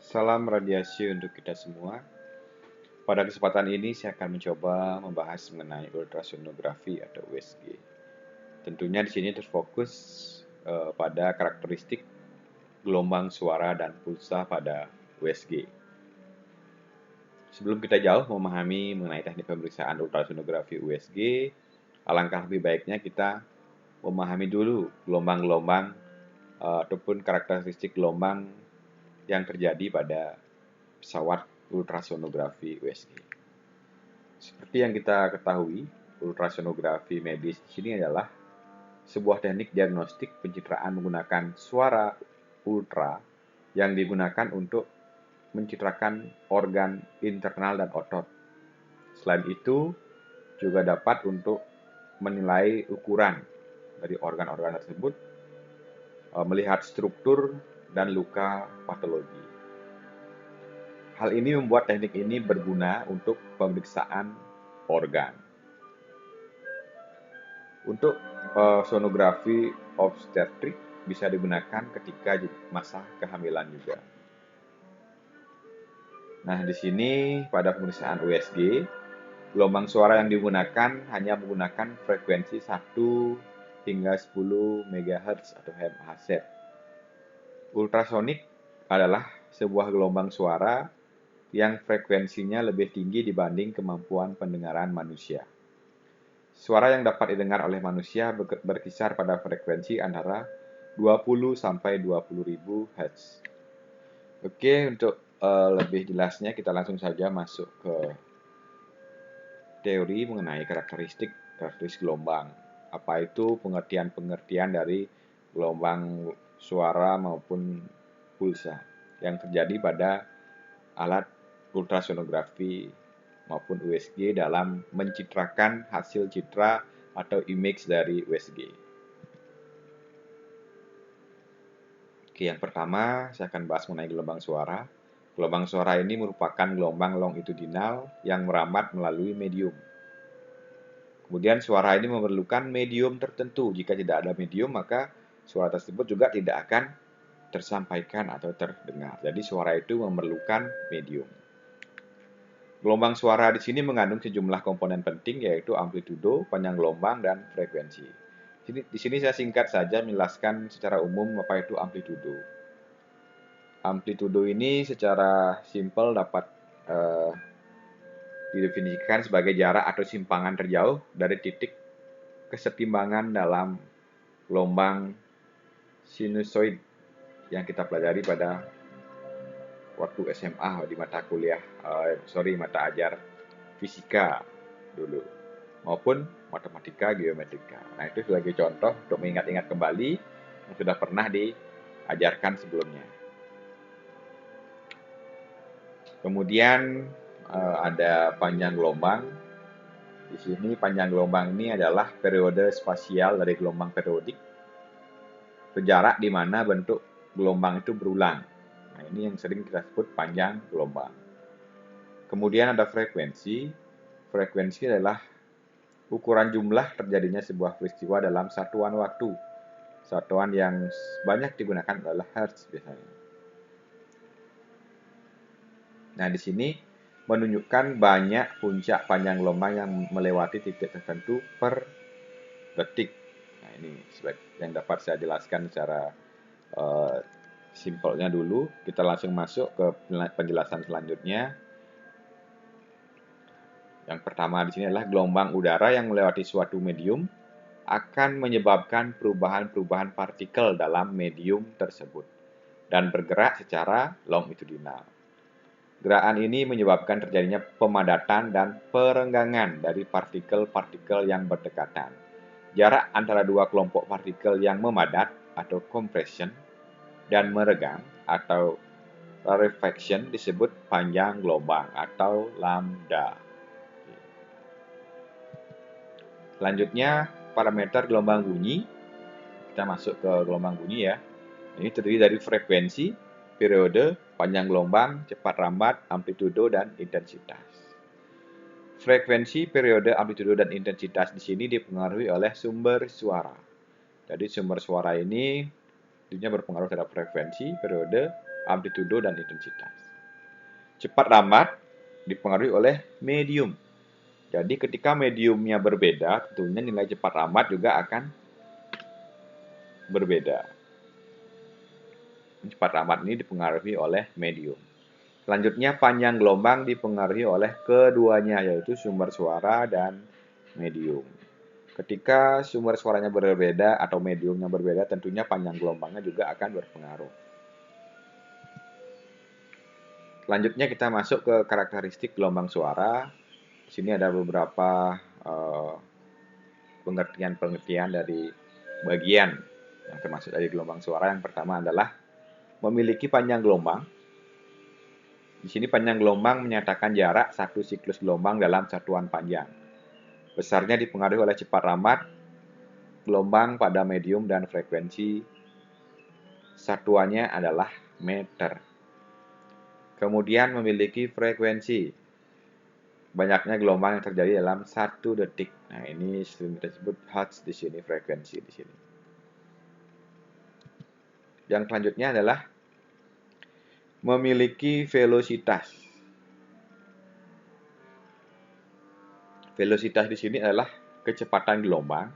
Salam radiasi untuk kita semua. Pada kesempatan ini saya akan mencoba membahas mengenai ultrasonografi atau USG. Tentunya di sini terfokus pada karakteristik gelombang suara dan pulsa pada USG. Sebelum kita jauh memahami mengenai teknik pemeriksaan ultrasonografi USG, alangkah lebih baiknya kita memahami dulu gelombang-gelombang ataupun karakteristik gelombang yang terjadi pada pesawat ultrasonografi USG. Seperti yang kita ketahui, ultrasonografi medis di sini adalah sebuah teknik diagnostik pencitraan menggunakan suara ultra yang digunakan untuk mencitrakan organ internal dan otot. Selain itu, juga dapat untuk menilai ukuran dari organ-organ tersebut, melihat struktur dan luka patologi. Hal ini membuat teknik ini berguna untuk pemeriksaan organ. Untuk sonografi obstetrik bisa digunakan ketika masa kehamilan juga. Nah, di sini pada pemeriksaan USG, gelombang suara yang digunakan hanya menggunakan frekuensi 1 hingga 10 MHz atau Hz. Ultrasonik adalah sebuah gelombang suara yang frekuensinya lebih tinggi dibanding kemampuan pendengaran manusia. Suara yang dapat didengar oleh manusia berkisar pada frekuensi antara 20 sampai 20.000 Hz. Oke, untuk lebih jelasnya kita langsung saja masuk ke teori mengenai karakteristik gelombang. Apa itu pengertian-pengertian dari gelombang suara maupun pulsa yang terjadi pada alat ultrasonografi maupun USG dalam mencitrakan hasil citra atau image dari USG. Oke, yang pertama saya akan bahas mengenai gelombang suara. Gelombang suara ini merupakan gelombang longitudinal yang merambat melalui medium. Kemudian suara ini memerlukan medium tertentu. Jika tidak ada medium, maka suara tersebut juga tidak akan tersampaikan atau terdengar. Jadi suara itu memerlukan medium. Gelombang suara di sini mengandung sejumlah komponen penting yaitu amplitudo, panjang gelombang, dan frekuensi. Di sini saya singkat saja menjelaskan secara umum apa itu amplitudo. Amplitudo ini secara simpel dapat didefinisikan sebagai jarak atau simpangan terjauh dari titik kesetimbangan dalam gelombang sinusoid yang kita pelajari pada waktu SMA di mata kuliah, mata ajar fisika dulu, maupun matematika, geometrika. Nah, itu sebagai contoh untuk mengingat-ingat kembali yang sudah pernah diajarkan sebelumnya. Kemudian ada panjang gelombang. Di sini panjang gelombang ini adalah periode spasial dari gelombang periodik, jarak di mana bentuk gelombang itu berulang. Nah, ini yang sering kita sebut panjang gelombang. Kemudian ada frekuensi. Frekuensi adalah ukuran jumlah terjadinya sebuah peristiwa dalam satuan waktu. Satuan yang banyak digunakan adalah Hertz biasanya. Nah, di sini menunjukkan banyak puncak panjang gelombang yang melewati titik tertentu per detik. Nah, ini yang dapat saya jelaskan secara simpelnya dulu. Kita langsung masuk ke penjelasan selanjutnya. Yang pertama di sini adalah gelombang udara yang melewati suatu medium akan menyebabkan perubahan-perubahan partikel dalam medium tersebut dan bergerak secara longitudinal. Gerakan ini menyebabkan terjadinya pemadatan dan perenggangan dari partikel-partikel yang berdekatan. Jarak antara dua kelompok partikel yang memadat atau compression dan meregang atau rarefaction disebut panjang gelombang atau lambda. Selanjutnya, parameter gelombang bunyi. Kita masuk ke gelombang bunyi ya. Ini terdiri dari frekuensi, periode, panjang gelombang, cepat rambat, amplitudo, dan intensitas. Frekuensi, periode, amplitudo, dan intensitas di sini dipengaruhi oleh sumber suara. Jadi sumber suara ini tentunya berpengaruh terhadap frekuensi, periode, amplitudo, dan intensitas. Cepat lambat dipengaruhi oleh medium. Jadi ketika mediumnya berbeda, tentunya nilai cepat lambat juga akan berbeda. Cepat lambat ini dipengaruhi oleh medium. Selanjutnya panjang gelombang dipengaruhi oleh keduanya, yaitu sumber suara dan medium. Ketika sumber suaranya berbeda atau mediumnya berbeda, tentunya panjang gelombangnya juga akan berpengaruh. Selanjutnya kita masuk ke karakteristik gelombang suara. Di sini ada beberapa pengertian-pengertian dari bagian yang termasuk dari gelombang suara. Yang pertama adalah memiliki panjang gelombang. Di sini panjang gelombang menyatakan jarak satu siklus gelombang dalam satuan panjang. Besarnya dipengaruhi oleh cepat lambat gelombang pada medium dan frekuensi. Satuannya adalah meter. Kemudian memiliki frekuensi. Banyaknya gelombang yang terjadi dalam 1 detik. Nah, ini sering disebut hertz di sini, frekuensi di sini. Yang selanjutnya adalah memiliki velositas. Velositas di sini adalah kecepatan gelombang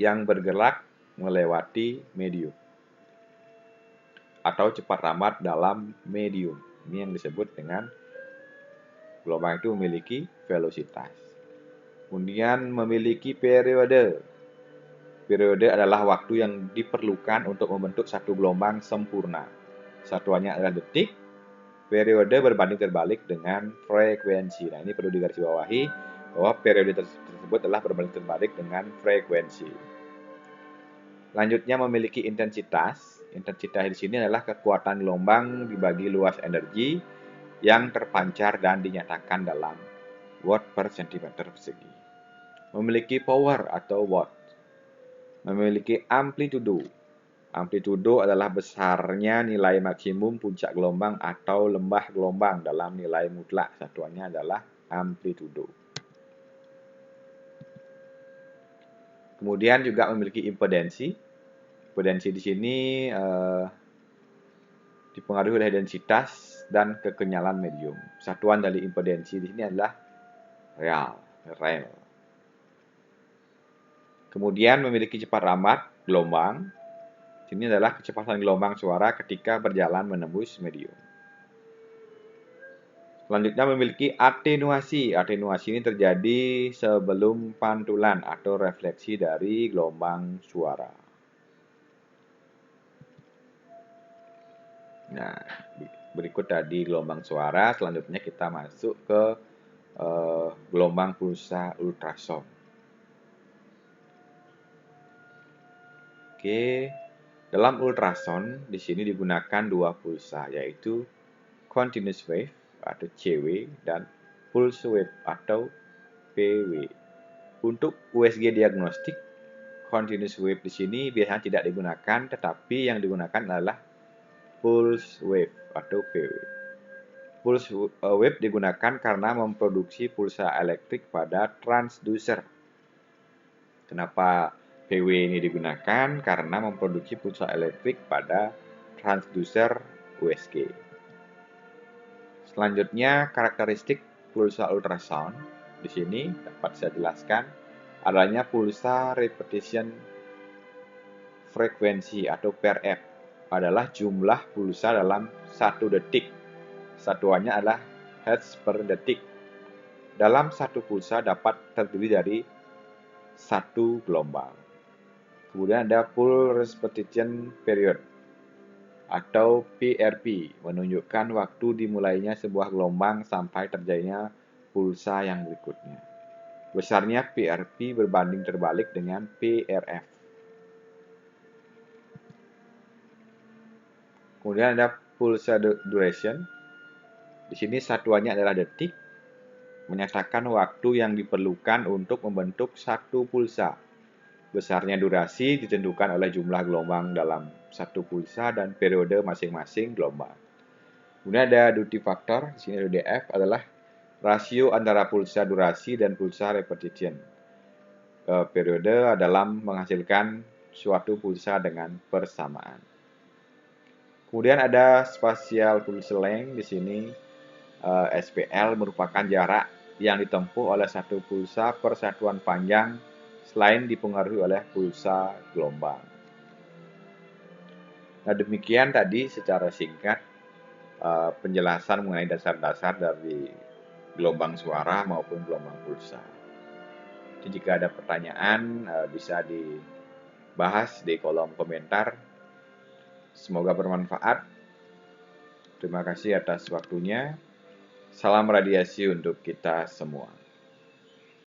yang bergerak melewati medium atau cepat lambat dalam medium. Ini yang disebut dengan gelombang itu memiliki velositas. Kemudian memiliki periode. Periode adalah waktu yang diperlukan untuk membentuk satu gelombang sempurna. Satuannya adalah detik. Periode berbanding terbalik dengan frekuensi. Nah, ini perlu digarisbawahi bahwa periode tersebut adalah berbanding terbalik dengan frekuensi. Selanjutnya memiliki intensitas. Intensitas di sini adalah kekuatan gelombang dibagi luas energi yang terpancar dan dinyatakan dalam watt per centimeter persegi. Memiliki power atau watt. Memiliki amplitudo. Amplitudo adalah besarnya nilai maksimum puncak gelombang atau lembah gelombang dalam nilai mutlak. Satuannya adalah amplitudo. Kemudian juga memiliki impedensi. Impedensi di sini dipengaruhi oleh densitas dan kekenyalan medium. Satuan dari impedensi di sini adalah rel. Kemudian memiliki cepat lambat gelombang. Ini adalah kecepatan gelombang suara ketika berjalan menembus medium. Selanjutnya memiliki atenuasi. Atenuasi ini terjadi sebelum pantulan atau refleksi dari gelombang suara. Nah, berikut tadi gelombang suara. Selanjutnya kita masuk ke gelombang pulsa ultrasound. Oke, dalam ultrasound di sini digunakan dua pulsa, yaitu continuous wave atau CW dan pulse wave atau PW. Untuk USG diagnostik, continuous wave di sini biasanya tidak digunakan, tetapi yang digunakan adalah pulse wave atau PW. Pulse wave digunakan karena memproduksi pulsa elektrik pada transducer. Kenapa PW ini digunakan? Karena memproduksi pulsa elektrik pada transducer USG. Selanjutnya, karakteristik pulsa ultrasound. Di sini dapat saya jelaskan adanya pulsa repetition frekuensi atau PRF adalah jumlah pulsa dalam 1 detik. Satuannya adalah hertz per detik. Dalam satu pulsa dapat terdiri dari satu gelombang. Kemudian ada pulse repetition period atau PRP, menunjukkan waktu dimulainya sebuah gelombang sampai terjadinya pulsa yang berikutnya. Besarnya PRP berbanding terbalik dengan PRF. Kemudian ada pulse duration. Di sini satuannya adalah detik, menyatakan waktu yang diperlukan untuk membentuk satu pulsa. Besarnya durasi ditentukan oleh jumlah gelombang dalam satu pulsa dan periode masing-masing gelombang. Kemudian ada duty factor, di sini DF adalah rasio antara pulsa durasi dan pulsa repetition. Periode dalam menghasilkan suatu pulsa dengan persamaan. Kemudian ada spatial pulse length di sini. SPL merupakan jarak yang ditempuh oleh satu pulsa per satuan panjang selain dipengaruhi oleh pulsa gelombang. Nah, demikian tadi secara singkat penjelasan mengenai dasar-dasar dari gelombang suara maupun gelombang pulsa. Jadi jika ada pertanyaan bisa dibahas di kolom komentar. Semoga bermanfaat. Terima kasih atas waktunya. Salam radiasi untuk kita semua.